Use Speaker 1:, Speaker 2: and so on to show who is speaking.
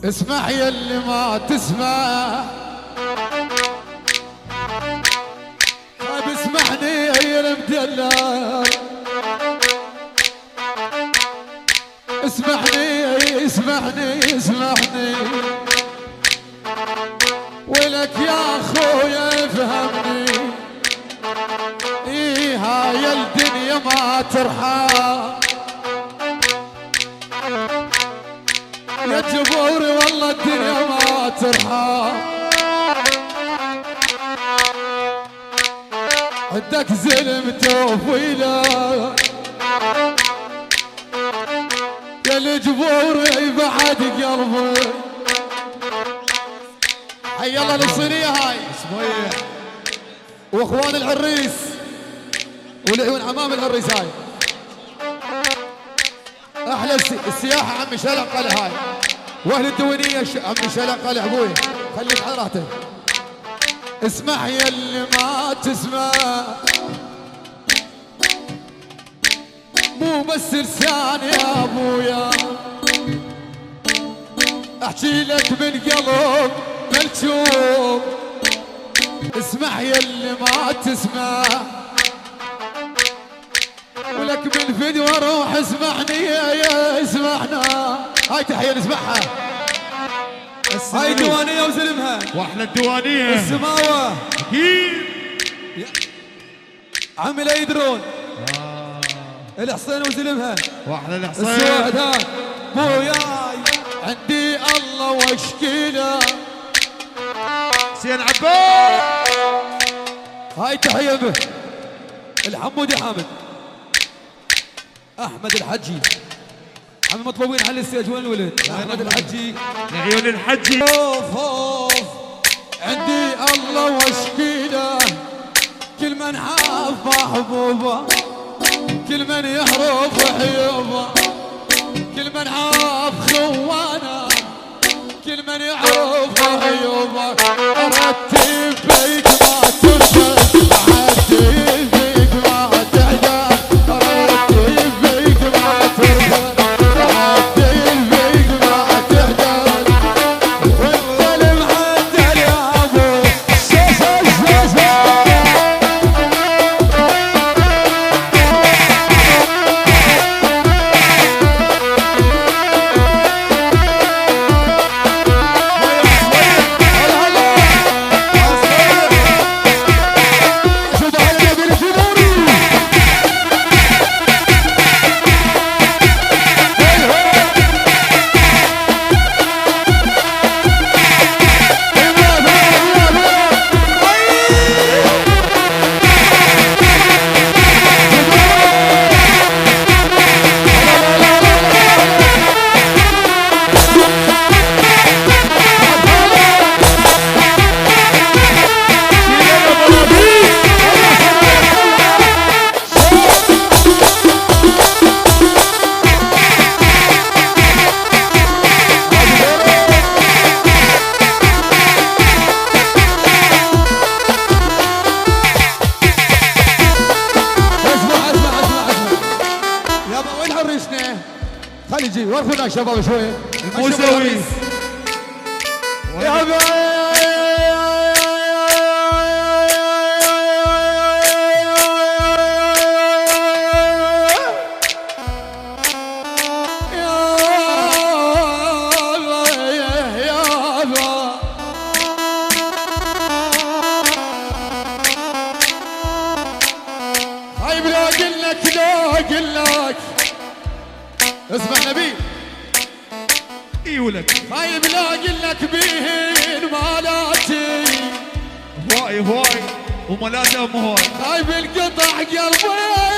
Speaker 1: اسمع يا اللي ما تسمع، طيب اسمعني يا المدلل، اسمعني اسمعني اسمعني ولك يا اخويا افهمني. ايه هاي الدنيا ما ترحم يا جبوري، والله الدنيا ما ترحم. عندك زلم توفيله يا الجبوري بعد قلبي. حي الله للصينية هاي واخوان العريس والعيون امام العريس هاي. احلى السياحة عمي شلق قلع هاي، واهل الدونية عمي شلق قلع ابوي، خليك على راحتك. اسمع يا اللي ما تسمع، مو بس لسان يا ابويا، احكي لك من قلب ملتوم. اسمع يا اللي ما تسمع، ولك من فدوى روح اسمعني يا اسمعنا. هاي تحية نسمعها، هاي الديوانية وزلمها
Speaker 2: واحلى الديوانية
Speaker 1: السماوة
Speaker 2: اكيد
Speaker 1: عمي لا يدرون. الحصين وزلمها
Speaker 2: واحلى الحصين
Speaker 1: السواد هاي موياي عندي الله واشكيله.
Speaker 2: حسين عباس
Speaker 1: هاي تحية به الحمودي حامد احمد الحجي، عم مطلوبين على الستيج. وين الولد؟ احمد الحجي
Speaker 2: لعيون الحجي.
Speaker 1: اوف اوف عندي الله واشكيله، كل من حاف محبوبه، كل من يهرب حيوبه، كل من عاف خوانه، كل من يعرف عيوبه. ارتب بيك ما ترشد، ارتب بيك ما تحجر، ارتب بيك ما ترشد، ارتب بيك ما تحجر. والظلم عدل يا ابو خلي يجي وقفونا شباب شوي.
Speaker 2: الموسوي
Speaker 1: يا هاي بلا قلك لا قلك اسمع نبيل
Speaker 2: ايولك
Speaker 1: هاي بلا قلك بيهن مالاتي
Speaker 2: هواي هواي وملاته ام هواي.
Speaker 1: هاي بالقطع قلبي